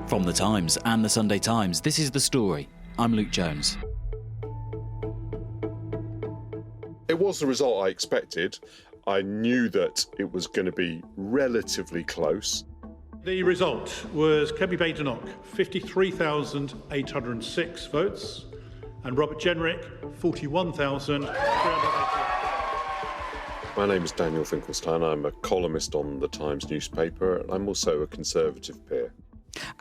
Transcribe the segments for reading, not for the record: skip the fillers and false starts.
From The Times and The Sunday Times, this is The Story. I'm Luke Jones. It was the result I expected. I knew that it was going to be relatively close. The result was Kemi Badenoch, 53,806 votes, and Robert Jenrick, 41,380. My name is Daniel Finkelstein. I'm a columnist on The Times newspaper, and I'm also a Conservative peer.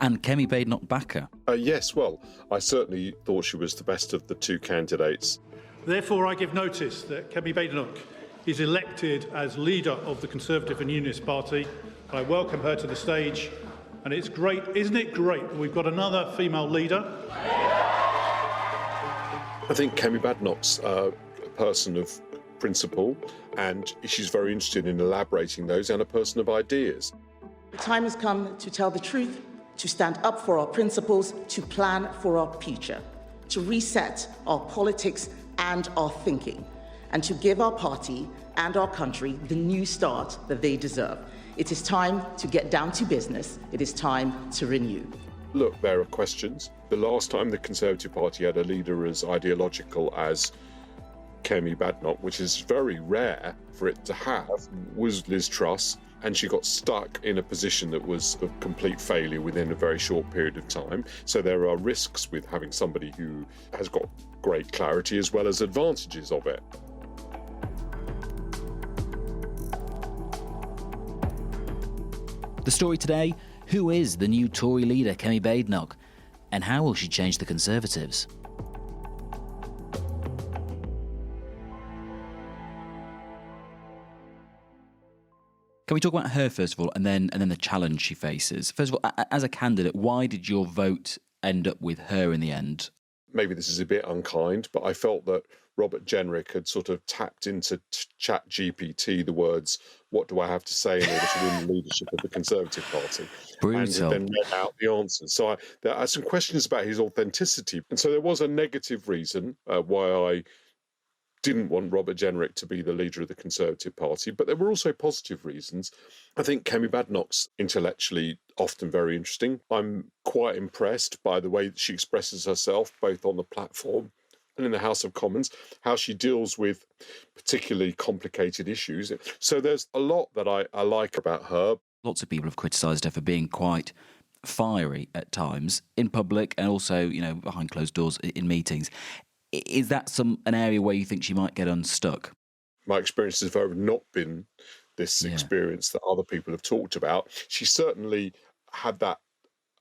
And Kemi Badenoch backer. Yes, well, I certainly thought she was the best of the two candidates. Therefore, I give notice that Kemi Badenoch is elected as leader of the Conservative and Unionist Party. I welcome her to the stage, and it's great, isn't it great, that we've got another female leader? I think Kemi Badenoch's a person of principle, and she's very interested in elaborating those, and a person of ideas. The time has come to tell the truth, to stand up for our principles, to plan for our future, to reset our politics and our thinking, and to give our party and our country the new start that they deserve. It is time to get down to business. It is time to renew. Look, there are questions. The last time the Conservative Party had a leader as ideological as Kemi Badenoch, which is very rare for it to have, was Liz Truss, and she got stuck in a position that was a complete failure within a very short period of time. So there are risks with having somebody who has got great clarity as well as advantages of it. The story today, who is the new Tory leader, Kemi Badenoch, and how will she change the Conservatives? Can we talk about her first of all, and then the challenge she faces? First of all, as a candidate, why did your vote end up with her in the end? Maybe this is a bit unkind, but I felt that Robert Jenrick had sort of tapped into ChatGPT the words, "What do I have to say in order to win the leadership of the Conservative Party?" Brutal. And then read out the answers. So there are some questions about his authenticity. And so there was a negative reason why I didn't want Robert Jenrick to be the leader of the Conservative Party, but there were also positive reasons. I think Kemi Badenoch's intellectually often very interesting. I'm quite impressed by the way that she expresses herself, both on the platform and in the House of Commons, how she deals with particularly complicated issues. So there's a lot that I like about her. Lots of people have criticised her for being quite fiery at times in public and also, behind closed doors in meetings. Is that an area where you think she might get unstuck? My experience has very not been this experience that other people have talked about. She certainly had that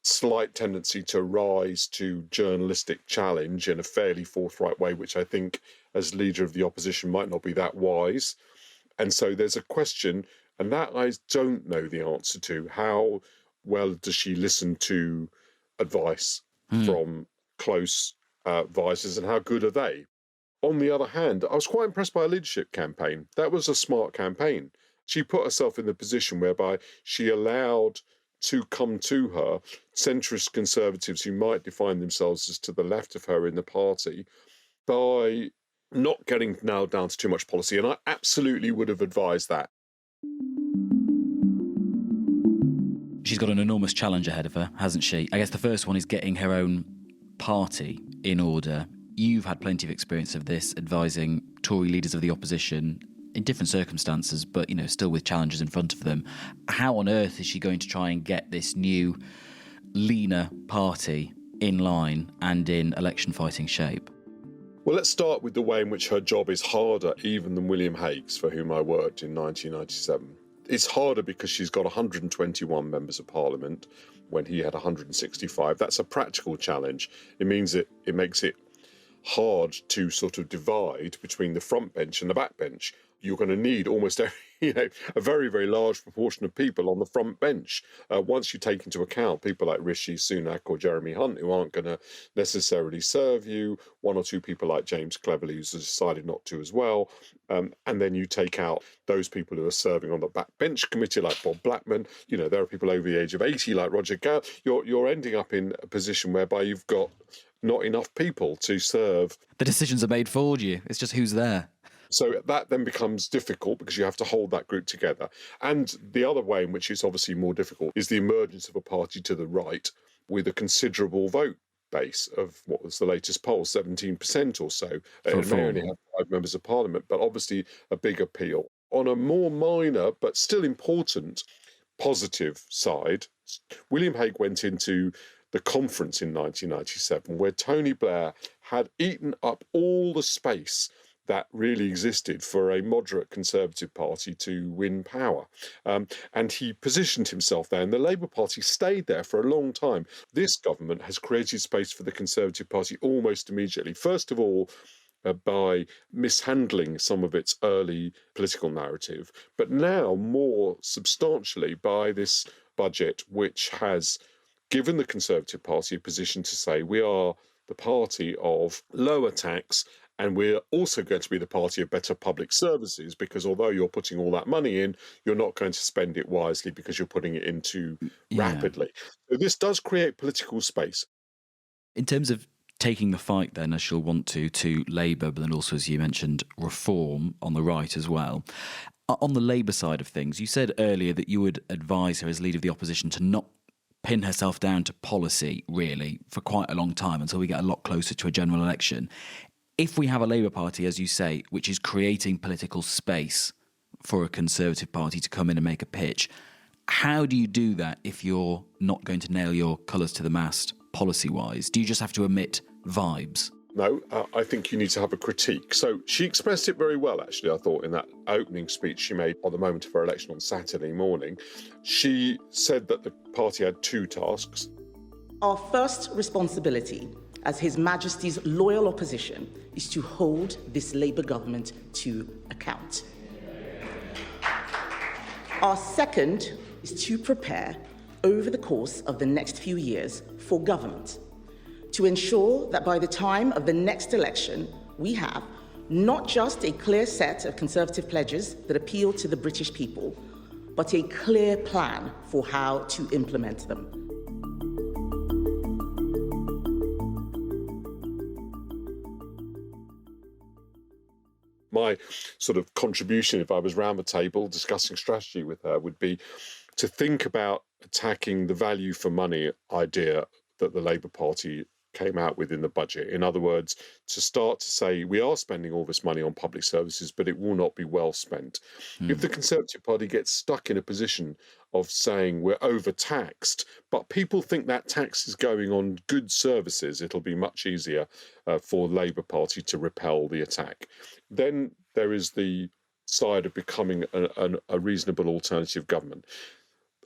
slight tendency to rise to journalistic challenge in a fairly forthright way, which I think as leader of the opposition might not be that wise. And so there's a question, and that I don't know the answer to. How well does she listen to advice from close advisors, and how good are they? On the other hand, I was quite impressed by her leadership campaign. That was a smart campaign. She put herself in the position whereby she allowed to come to her centrist Conservatives who might define themselves as to the left of her in the party by not getting nailed down to too much policy. And I absolutely would have advised that. She's got an enormous challenge ahead of her, hasn't she? I guess the first one is getting her own party in order. You've had plenty of experience of this, advising Tory leaders of the opposition in different circumstances, but, still with challenges in front of them. How on earth is she going to try and get this new, leaner party in line and in election-fighting shape? Well, let's start with the way in which her job is harder even than William Hague's, for whom I worked in 1997. It's harder because she's got 121 members of Parliament when he had 165. That's a practical challenge. It means it makes it hard to sort of divide between the front bench and the back bench. You're going to need almost a very, very large proportion of people on the front bench. Once you take into account people like Rishi Sunak or Jeremy Hunt, who aren't going to necessarily serve you, one or two people like James Cleverly, who's decided not to as well, and then you take out those people who are serving on the backbench committee like Bob Blackman. There are people over the age of 80 like Roger Gow. You're ending up in a position whereby you've got not enough people to serve. The decisions are made for you. It's just who's there. So that then becomes difficult because you have to hold that group together. And the other way in which it's obviously more difficult is the emergence of a party to the right with a considerable vote base of what was the latest poll, 17% or so. It may only have 5 members of parliament, but obviously a big appeal. On a more minor but still important positive side, William Hague went into the conference in 1997 where Tony Blair had eaten up all the space that really existed for a moderate Conservative Party to win power. And he positioned himself there, and the Labour Party stayed there for a long time. This government has created space for the Conservative Party almost immediately. First of all, by mishandling some of its early political narrative, but now more substantially by this budget, which has given the Conservative Party a position to say we are the party of lower tax, and we're also going to be the party of better public services, because although you're putting all that money in, you're not going to spend it wisely because you're putting it in too rapidly. So this does create political space. In terms of taking the fight then, as she'll want to Labour, but then also, as you mentioned, reform on the right as well. On the Labour side of things, you said earlier that you would advise her as leader of the opposition to not pin herself down to policy, really, for quite a long time until we get a lot closer to a general election. If we have a Labour Party, as you say, which is creating political space for a Conservative Party to come in and make a pitch, how do you do that if you're not going to nail your colours to the mast policy-wise? Do you just have to omit vibes? No, I think you need to have a critique. So she expressed it very well, actually, I thought, in that opening speech she made on the moment of her election on Saturday morning. She said that the party had 2 tasks. Our first responsibility as His Majesty's loyal opposition is to hold this Labour government to account. Our second is to prepare over the course of the next few years for government, to ensure that by the time of the next election, we have not just a clear set of Conservative pledges that appeal to the British people, but a clear plan for how to implement them. My sort of contribution, if I was round the table discussing strategy with her, would be to think about attacking the value for money idea that the Labour Party came out with in the budget. In other words, to start to say we are spending all this money on public services, but it will not be well spent. If the Conservative Party gets stuck in a position of saying we're overtaxed, but people think that tax is going on good services, it'll be much easier for the Labour Party to repel the attack. Then there is the side of becoming a reasonable alternative government.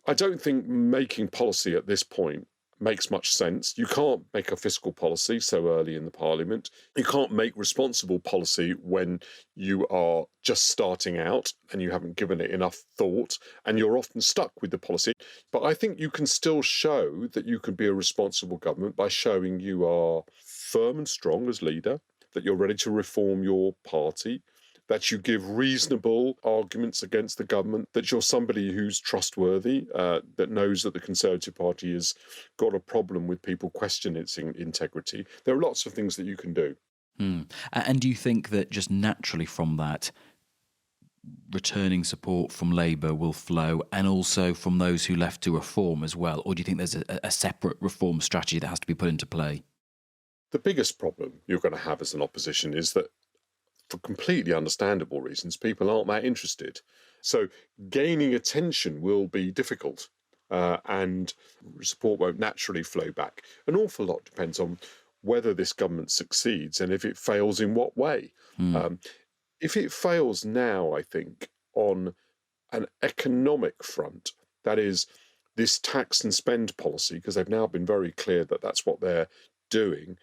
I don't think making policy at this point makes much sense. You can't make a fiscal policy so early in the Parliament. You can't make responsible policy when you are just starting out and you haven't given it enough thought, and you're often stuck with the policy. But I think you can still show that you can be a responsible government by showing you are firm and strong as leader, that you're ready to reform your party, that you give reasonable arguments against the government, that you're somebody who's trustworthy, that knows that the Conservative Party has got a problem with people questioning its integrity. There are lots of things that you can do. And do you think that just naturally from that, returning support from Labour will flow, and also from those who left to reform as well? Or do you think there's a separate reform strategy that has to be put into play? The biggest problem you're going to have as an opposition is that, for completely understandable reasons, people aren't that interested. So gaining attention will be difficult, and support won't naturally flow back. An awful lot depends on whether this government succeeds, and if it fails, in what way. If it fails now, I think, on an economic front, that is, this tax and spend policy, because they've now been very clear that that's what they're doing,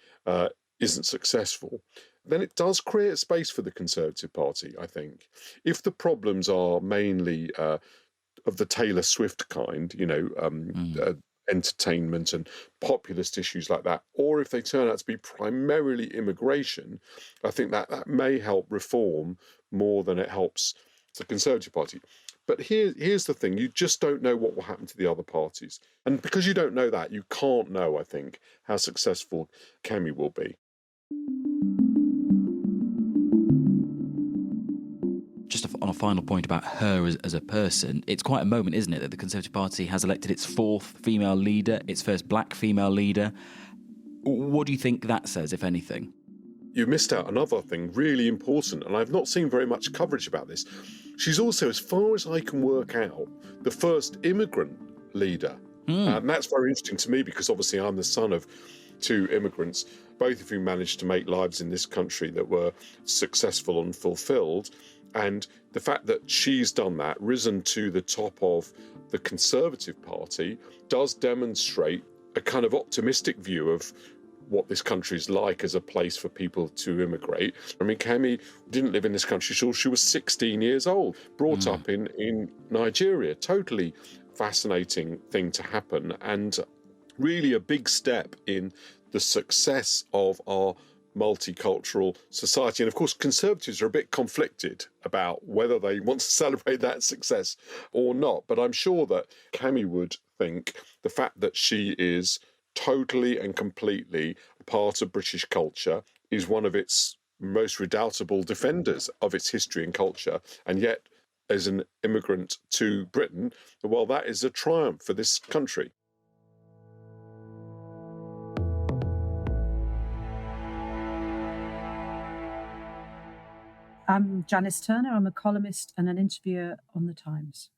isn't successful, then it does create space for the Conservative Party, I think. If the problems are mainly of the Taylor Swift kind, entertainment and populist issues like that, or if they turn out to be primarily immigration, I think that may help reform more than it helps the Conservative Party. But here's the thing, you just don't know what will happen to the other parties. And because you don't know that, you can't know, I think, how successful Kemi will be. Just on a final point about her as a person, it's quite a moment, isn't it, that the Conservative Party has elected its fourth female leader, its first black female leader. What do you think that says, if anything? You missed out another thing really important, and I've not seen very much coverage about this. She's also, as far as I can work out, the first immigrant leader. And that's very interesting to me because obviously I'm the son of two immigrants, both of whom managed to make lives in this country that were successful and fulfilled. And the fact that she's done that, risen to the top of the Conservative Party, does demonstrate a kind of optimistic view of what this country is like as a place for people to immigrate. I mean, Kemi didn't live in this country till she was 16 years old, brought up in Nigeria. Totally fascinating thing to happen, and really a big step in the success of our multicultural society. And of course, Conservatives are a bit conflicted about whether they want to celebrate that success or not. But I'm sure that Kemi would think the fact that she is totally and completely a part of British culture is one of its most redoubtable defenders of its history and culture. And yet, as an immigrant to Britain, well, that is a triumph for this country. I'm Janice Turner. I'm a columnist and an interviewer on The Times.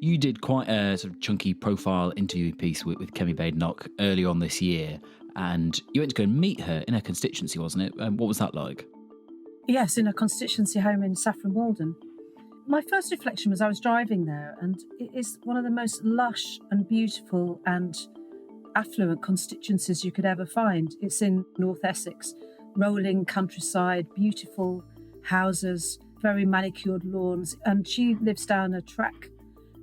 You did quite a sort of chunky profile interview piece with Kemi Badenoch early on this year, and you went to go and meet her in her constituency, wasn't it? What was that like? Yes, in a constituency home in Saffron Walden. My first reflection was I was driving there, and it is one of the most lush and beautiful and affluent constituencies you could ever find. It's in North Essex, rolling countryside, beautiful houses, very manicured lawns, and she lives down a track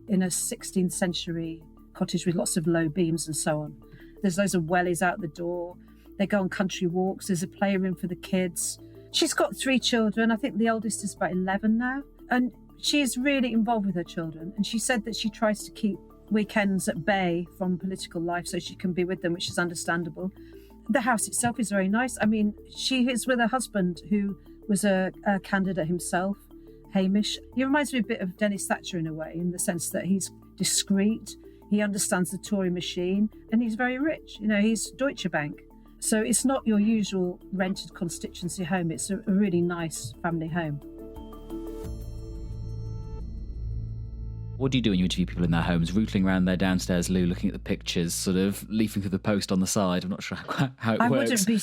in a 16th century cottage with lots of low beams and so on. There's loads of wellies out the door. They go on country walks. There's a playroom for the kids. She's got 3 children. I think the oldest is about 11 now. And she is really involved with her children. And she said that she tries to keep weekends at bay from political life so she can be with them, which is understandable. The house itself is very nice. I mean, she is with her husband, who was a candidate himself, Hamish. He reminds me a bit of Dennis Thatcher in a way, in the sense that he's discreet, he understands the Tory machine, and he's very rich. You know, he's Deutsche Bank. So it's not your usual rented constituency home. It's a really nice family home. What do you do when you interview people in their homes? Rootling around their downstairs loo, looking at the pictures, sort of leafing through the post on the side? I'm not sure how it works. I wouldn't be.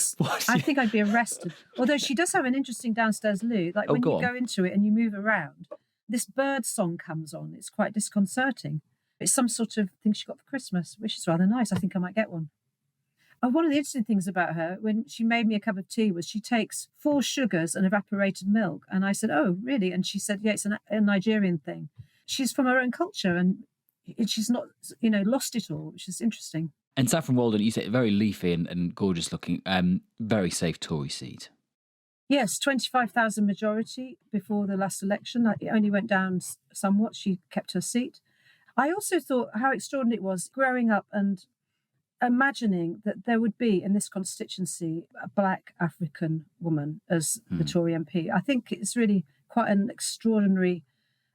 I think I'd be arrested. Although she does have an interesting downstairs loo. Like when you go into it and you move around, this bird song comes on. It's quite disconcerting. It's some sort of thing she got for Christmas, which is rather nice. I think I might get one. One of the interesting things about her, when she made me a cup of tea, was she takes 4 sugars and evaporated milk. And I said, "Oh, really?" And she said, "Yeah, it's a Nigerian thing." She's from her own culture and she's not, lost it all, which is interesting. And Saffron Walden, you say, very leafy and gorgeous looking, very safe Tory seat. Yes, 25,000 majority before the last election. It only went down somewhat. She kept her seat. I also thought how extraordinary it was growing up and imagining that there would be in this constituency a black African woman as the Tory MP. I think it's really quite an extraordinary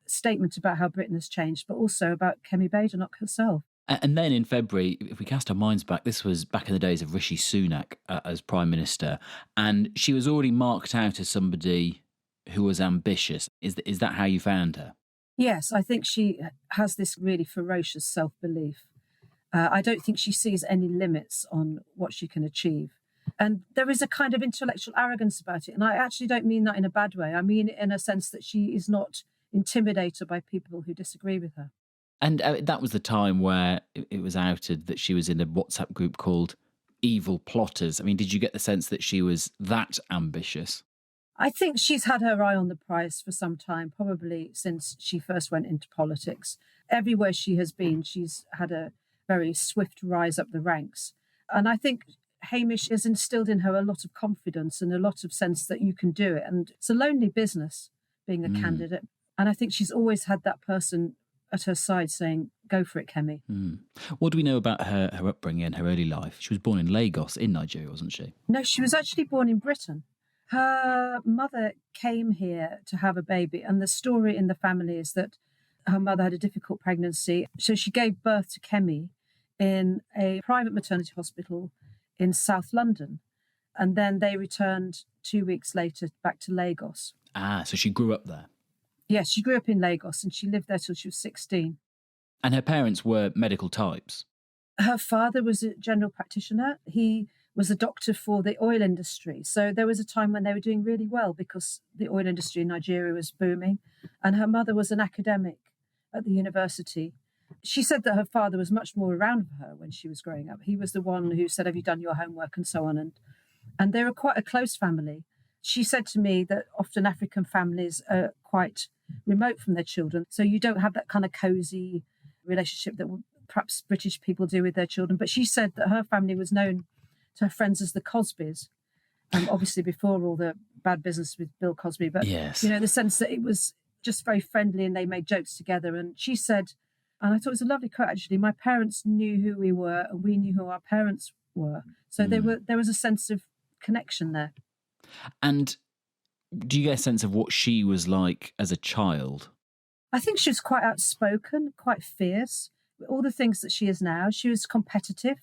statement about how Britain has changed, but also about Kemi Badenoch herself. And then in February, if we cast our minds back, this was back in the days of Rishi Sunak as Prime Minister, and she was already marked out as somebody who was ambitious. Is that how you found her? Yes, I think she has this really ferocious self-belief. I don't think she sees any limits on what she can achieve. And there is a kind of intellectual arrogance about it. And I actually don't mean that in a bad way. I mean it in a sense that she is not intimidated by people who disagree with her. And that was the time where it was outed that she was in a WhatsApp group called Evil Plotters. I mean, did you get the sense that she was that ambitious? I think she's had her eye on the prize for some time, probably since she first went into politics. Everywhere she has been, she's had a very swift rise up the ranks. And I think Hamish has instilled in her a lot of confidence and a lot of sense that you can do it. And it's a lonely business being a candidate. And I think she's always had that person at her side saying, "Go for it, Kemi." What do we know about her upbringing and her early life? She was born in Lagos in Nigeria, wasn't she? No, she was actually born in Britain. Her mother came here to have a baby, and the story in the family is that her mother had a difficult pregnancy. So she gave birth to Kemi in a private maternity hospital in South London. And then they returned 2 weeks later back to Lagos. Ah, so she grew up there. Yes, she grew up in Lagos and she lived there till she was 16. And her parents were medical types. Her father was a general practitioner. He was a doctor for the oil industry. So there was a time when they were doing really well because the oil industry in Nigeria was booming. And her mother was an academic at the university. She said that her father was much more around for her when she was growing up. He was the one who said, have you done your homework and so on. And they were quite a close family. She said to me that often African families are quite remote from their children. So you don't have that kind of cosy relationship that perhaps British people do with their children. But she said that her family was known to her friends as the Cosbys, obviously before all the bad business with Bill Cosby. But, yes, the sense that it was just very friendly and they made jokes together. And she said, and I thought it was a lovely quote, actually, my parents knew who we were and we knew who our parents were. So there was a sense of connection there. And do you get a sense of what she was like as a child? I think she was quite outspoken, quite fierce, all the things that she is now. She was competitive.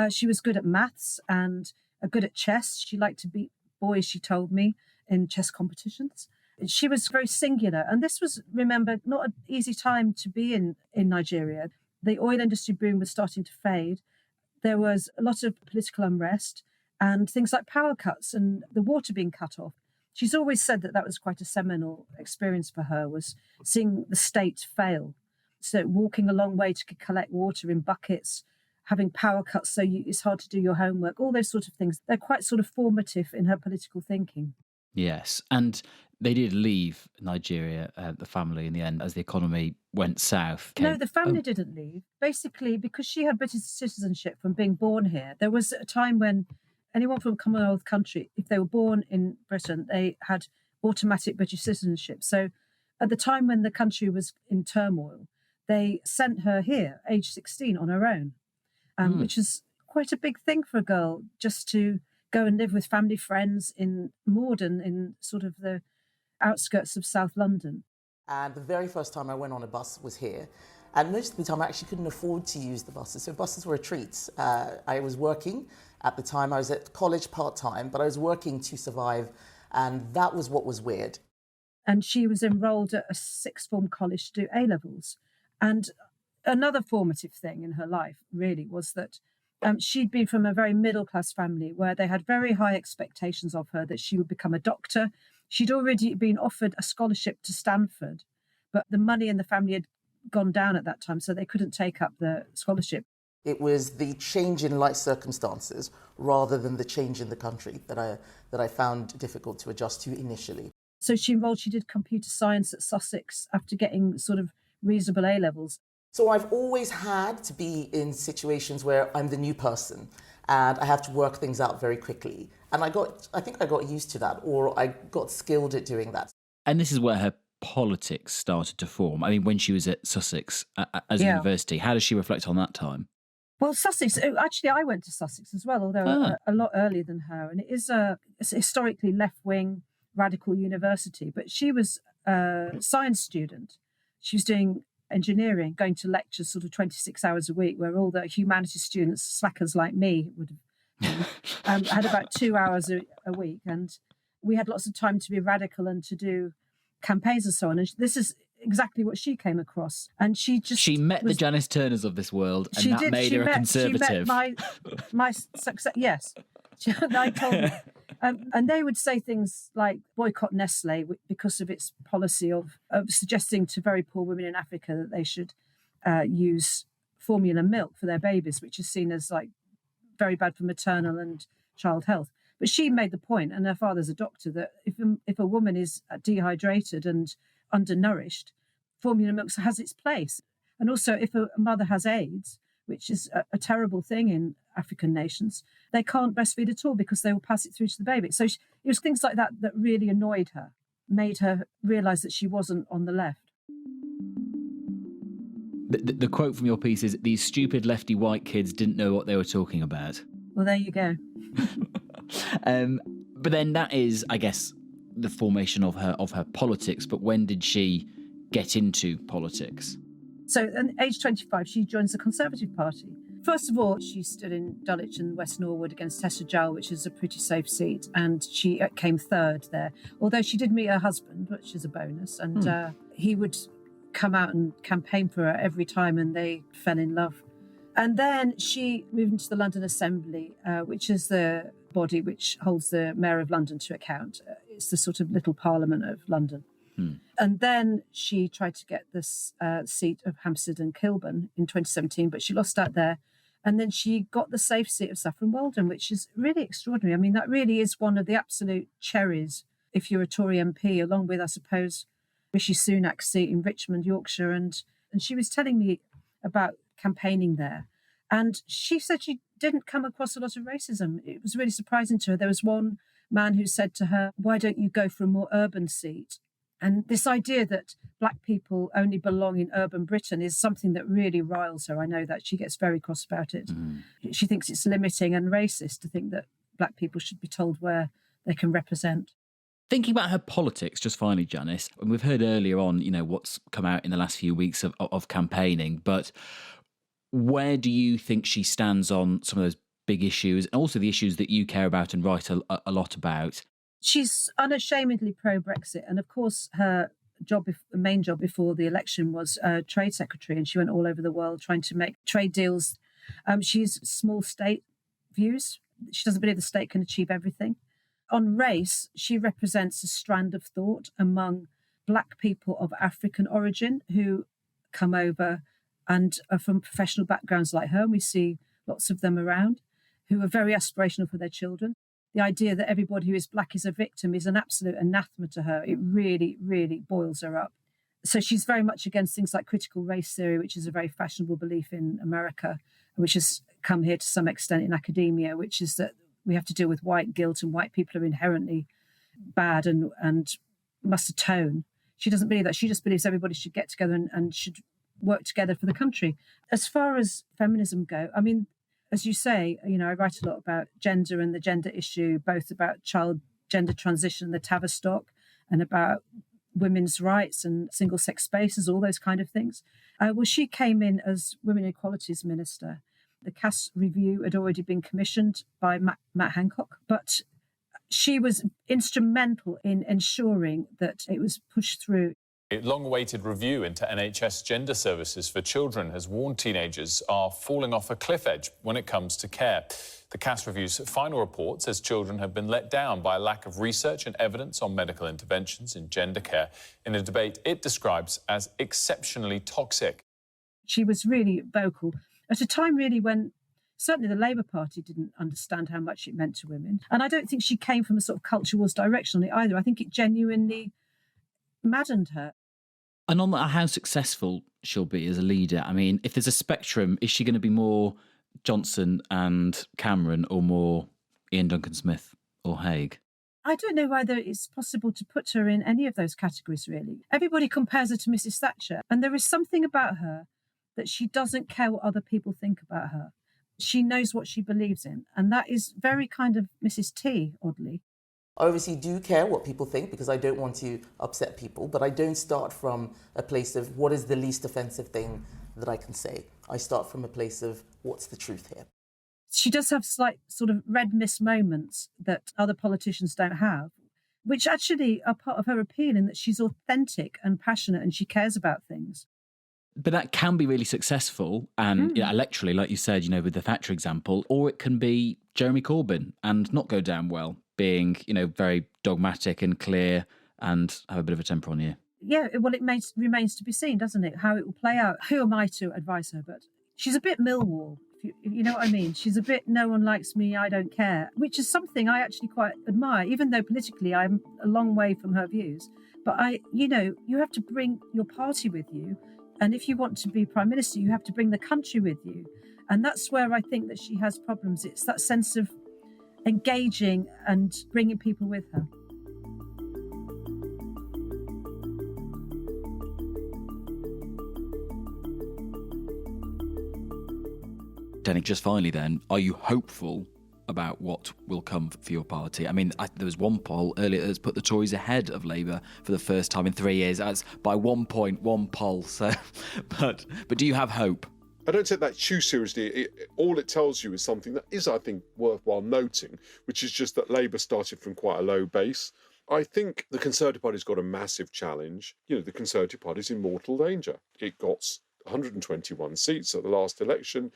She was good at maths and good at chess. She liked to beat boys, she told me, in chess competitions. She was very singular. And this was, remember, not an easy time to be in Nigeria. The oil industry boom was starting to fade. There was a lot of political unrest and things like power cuts and the water being cut off. She's always said that was quite a seminal experience for her, was seeing the state fail. So walking a long way to collect water in buckets, having power cuts so it's hard to do your homework, all those sort of things. They're quite sort of formative in her political thinking. Yes, and they did leave Nigeria, the family, in the end, as the economy went south. No, the family didn't leave. Basically, because she had British citizenship from being born here, there was a time when anyone from a Commonwealth country, if they were born in Britain, they had automatic British citizenship. So at the time when the country was in turmoil, they sent her here, age 16, on her own, which is quite a big thing for a girl, just to go and live with family friends in Morden, in sort of the outskirts of South London. And the very first time I went on a bus was here. And most of the time I actually couldn't afford to use the buses. So buses were a treat. I was working at the time. I was at college part-time, but I was working to survive. And that was what was weird. And she was enrolled at a sixth form college to do A-levels. And another formative thing in her life really was that she'd been from a very middle-class family where they had very high expectations of her, that she would become a doctor. She'd already been offered a scholarship to Stanford, but the money in the family had gone down at that time, so they couldn't take up the scholarship. It was the change in life circumstances rather than the change in the country that I found difficult to adjust to initially. So she did computer science at Sussex after getting sort of reasonable A-levels. So I've always had to be in situations where I'm the new person and I have to work things out very quickly. And I think I got used to that, or I got skilled at doing that. And this is where her politics started to form. I mean, when she was at Sussex as a university, how does she reflect on that time? Well, Sussex, actually, I went to Sussex as well, although a lot earlier than her. And it's a historically left-wing radical university. But she was a science student. She was doing engineering, going to lectures sort of 26 hours a week, where all the humanities students, slackers like me, would have had about 2 hours a week. And we had lots of time to be radical and to do campaigns and so on. And this is exactly what she came across. And she met the Janice Turners of this world, and made her a conservative. She met my success. Yes. I told me. And they would say things like boycott Nestle because of its policy of suggesting to very poor women in Africa that they should use formula milk for their babies, which is seen as like very bad for maternal and child health. But she made the point, and her father's a doctor, that if a woman is dehydrated and undernourished, formula milk has its place. And also, if a mother has AIDS, which is a terrible thing in African nations, they can't breastfeed at all because they will pass it through to the baby. So it was things like that really annoyed her, made her realise that she wasn't on the left. The quote from your piece is, "These stupid lefty white kids didn't know what they were talking about." Well, there you go. But then that is, I guess, the formation of her politics. But when did she get into politics? So at age 25, she joins the Conservative Party. First of all, she stood in Dulwich and West Norwood against Tessa Jowell, which is a pretty safe seat, and she came third there. Although she did meet her husband, which is a bonus, and he would come out and campaign for her every time, and they fell in love. And then she moved into the London Assembly, which is the body which holds the Mayor of London to account. It's the sort of little Parliament of London. And then she tried to get this seat of Hampstead and Kilburn in 2017, but she lost out there. And then she got the safe seat of Saffron Walden, which is really extraordinary. I mean, that really is one of the absolute cherries if you're a Tory MP, along with, I suppose, Rishi Sunak's seat in Richmond, Yorkshire. And she was telling me about campaigning there. And she said she didn't come across a lot of racism. It was really surprising to her. There was one man who said to her, "Why don't you go for a more urban seat?" And this idea that black people only belong in urban Britain is something that really riles her. I know that she gets very cross about it. She thinks it's limiting and racist to think that black people should be told where they can represent. Thinking about her politics, just finally, Janice, and we've heard earlier on, what's come out in the last few weeks of campaigning, but where do you think she stands on some of those big issues, and also the issues that you care about and write a lot about? She's unashamedly pro-Brexit. And of course, her main job before the election was trade secretary. And she went all over the world trying to make trade deals. She's small state views. She doesn't believe the state can achieve everything. On race, she represents a strand of thought among black people of African origin who come over and are from professional backgrounds like her. And we see lots of them around who are very aspirational for their children. The idea that everybody who is black is a victim is an absolute anathema to her. It really, really boils her up. So she's very much against things like critical race theory, which is a very fashionable belief in America, which has come here to some extent in academia, which is that we have to deal with white guilt and white people are inherently bad and must atone. She doesn't believe that. She just believes everybody should get together and should work together for the country. As far as feminism go, I mean, as you say, I write a lot about gender and the gender issue, both about child gender transition, the Tavistock, and about women's rights and single-sex spaces, all those kind of things. Well, she came in as Women Equalities Minister. The Cass review had already been commissioned by Matt Hancock, but she was instrumental in ensuring that it was pushed through. A long-awaited review into NHS gender services for children has warned teenagers are falling off a cliff edge when it comes to care. The Cass Review's final report says children have been let down by a lack of research and evidence on medical interventions in gender care in a debate it describes as exceptionally toxic. She was really vocal at a time really when certainly the Labour Party didn't understand how much it meant to women. And I don't think she came from a sort of culture wars direction on it either. I think it genuinely maddened her. And on that, how successful she'll be as a leader. I mean, if there's a spectrum, is she going to be more Johnson and Cameron or more Ian Duncan Smith or Hague? I don't know whether it's possible to put her in any of those categories, really. Everybody compares her to Mrs. Thatcher, and there is something about her that she doesn't care what other people think about her. She knows what she believes in, and that is very kind of Mrs. T, oddly. I obviously do care what people think because I don't want to upset people, but I don't start from a place of what is the least offensive thing that I can say. I start from a place of what's the truth here. She does have slight sort of red mist moments that other politicians don't have, which actually are part of her appeal in that she's authentic and passionate and she cares about things. But that can be really successful and electorally, like you said, with the Thatcher example, or it can be Jeremy Corbyn and not go down well, being, very dogmatic and clear and have a bit of a temper on you. Yeah, well, it remains to be seen, doesn't it, how it will play out. Who am I to advise her? But she's a bit Millwall, if you know what I mean. She's a bit no one likes me, I don't care, which is something I actually quite admire, even though politically I'm a long way from her views. But you have to bring your party with you. And if you want to be Prime Minister, you have to bring the country with you. And that's where I think that she has problems. It's that sense of engaging and bringing people with her. Danny, just finally then, are you hopeful about what will come for your party? I mean, there was one poll earlier that's put the Tories ahead of Labour for the first time in 3 years. That's by 1 point, one poll. So, but do you have hope? I don't take that too seriously. All it tells you is something that is, I think, worthwhile noting, which is just that Labour started from quite a low base. I think the Conservative Party's got a massive challenge. You know, the Conservative Party's in mortal danger. It got 121 seats at the last election,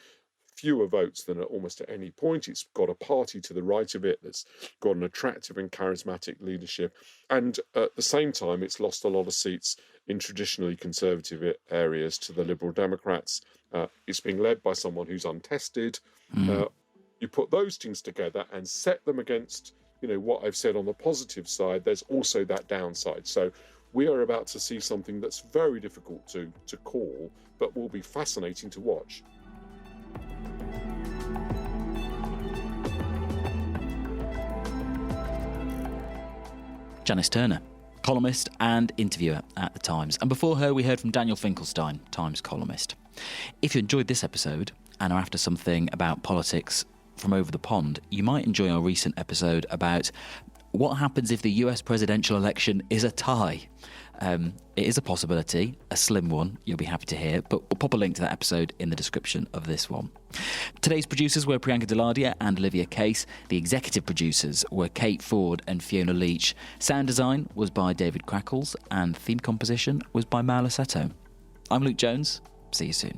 fewer votes than at almost at any point. It's got a party to the right of it that's got an attractive and charismatic leadership. And at the same time, it's lost a lot of seats in traditionally conservative areas to the Liberal Democrats. It's being led by someone who's untested. You put those things together and set them against, you know, what I've said on the positive side. There's also that downside. So we are about to see something that's very difficult to call, but will be fascinating to watch. Janice Turner, columnist and interviewer at The Times. And before her, we heard from Daniel Finkelstein, Times columnist. If you enjoyed this episode and are after something about politics from over the pond, you might enjoy our recent episode about what happens if the US presidential election is a tie. It is a possibility, a slim one, you'll be happy to hear, but we'll pop a link to that episode in the description of this one. Today's producers were Priyanka Deladia and Olivia Case. The executive producers were Kate Ford and Fiona Leach. Sound design was by David Crackles and theme composition was by Mauro Seto. I'm Luke Jones. See you soon.